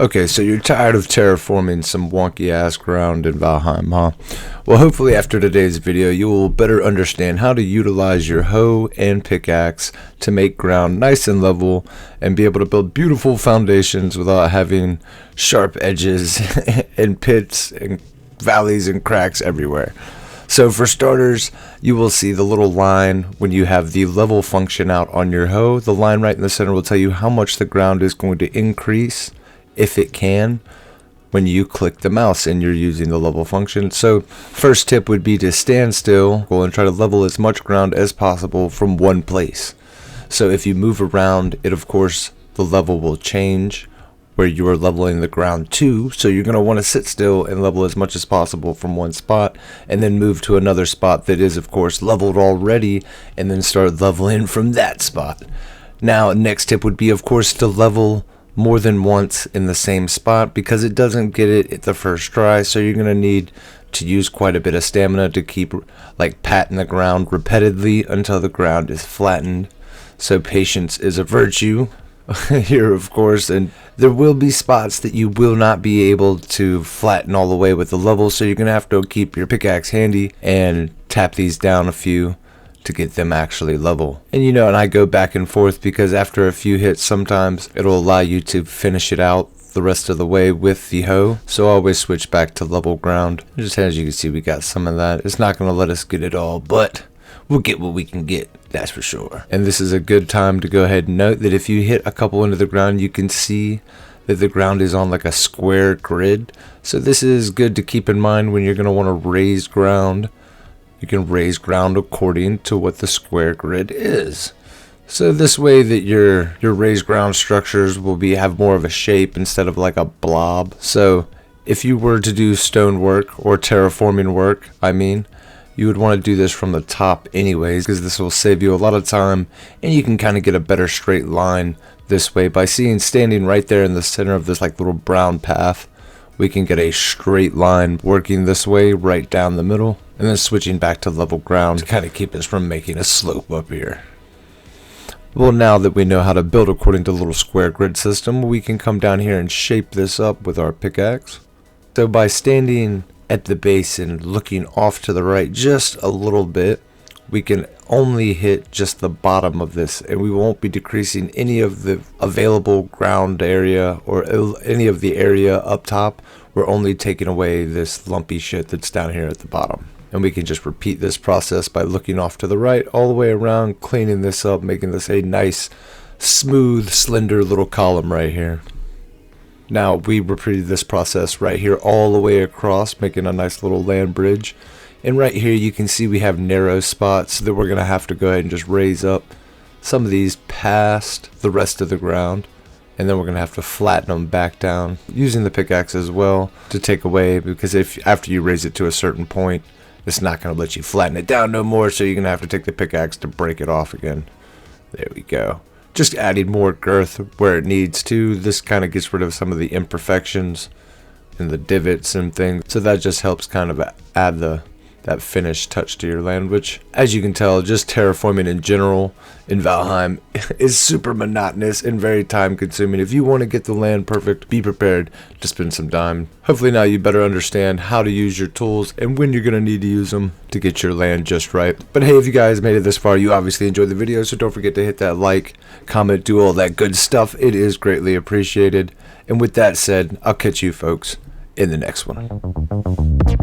Okay, so you're tired of terraforming some wonky ass ground in Valheim, huh? Well, hopefully after today's video you will better understand how to utilize your hoe and pickaxe to make ground nice and level and be able to build beautiful foundations without having sharp edges and pits and valleys and cracks everywhere. So for starters, you will see the little line when you have the level function out on your hoe. The line right in the center will tell you how much the ground is going to increase, if it can, when you click the mouse and you're using the level function. So first tip would be to stand still and try to level as much ground as possible from one place. So if you move around it, of course the level will change where you are leveling the ground to, so you're going to want to sit still and level as much as possible from one spot and then move to another spot that is of course leveled already and then start leveling from that spot. Now next tip would be of course to level more than once in the same spot, because it doesn't get it at the first try, so you're going to need to use quite a bit of stamina to keep like patting the ground repeatedly until the ground is flattened. So patience is a virtue here of course, and there will be spots that you will not be able to flatten all the way with the level, so you're going to have to keep your pickaxe handy and tap these down a few to get them actually level. And I go back and forth because after a few hits sometimes it'll allow you to finish it out the rest of the way with the hoe, so I always switch back to level ground. Just as you can see, we got some of that. It's not going to let us get it all, but we'll get what we can get, that's for sure. And this is a good time to go ahead and note that if you hit a couple into the ground, you can see that the ground is on like a square grid. So this is good to keep in mind when you're going to want to raise ground. You can raise ground according to what the square grid is. So this way that your raised ground structures will have more of a shape instead of like a blob. So if you were to do stone work or terraforming work, you would want to do this from the top anyways, because this will save you a lot of time and you can kind of get a better straight line this way by standing right there in the center of this like little brown path. We can get a straight line working this way right down the middle, and then switching back to level ground to kind of keep us from making a slope up here. Well, now that we know how to build according to the little square grid system, we can come down here and shape this up with our pickaxe. So by standing at the base and looking off to the right just a little bit, we can only hit just the bottom of this, and we won't be decreasing any of the available ground area or any of the area up top. We're only taking away this lumpy shit that's down here at the bottom. And we can just repeat this process by looking off to the right all the way around, cleaning this up, making this a nice, smooth, slender little column right here. Now we repeated this process right here all the way across, making a nice little land bridge. And right here you can see we have narrow spots that we're going to have to go ahead and just raise up some of these past the rest of the ground. And then we're going to have to flatten them back down using the pickaxe as well to take away, because if after you raise it to a certain point, it's not going to let you flatten it down no more, so you're going to have to take the pickaxe to break it off again. There we go. Just adding more girth where it needs to. This kind of gets rid of some of the imperfections and the divots and things, so that just helps kind of add that finished touch to your land, which, as you can tell, just terraforming in general in Valheim is super monotonous and very time consuming. If you want to get the land perfect, be prepared to spend some time. Hopefully now you better understand how to use your tools and when you're going to need to use them to get your land just right. But hey, if you guys made it this far, you obviously enjoyed the video, so don't forget to hit that like, comment, do all that good stuff. It is greatly appreciated. And with that said, I'll catch you folks in the next one.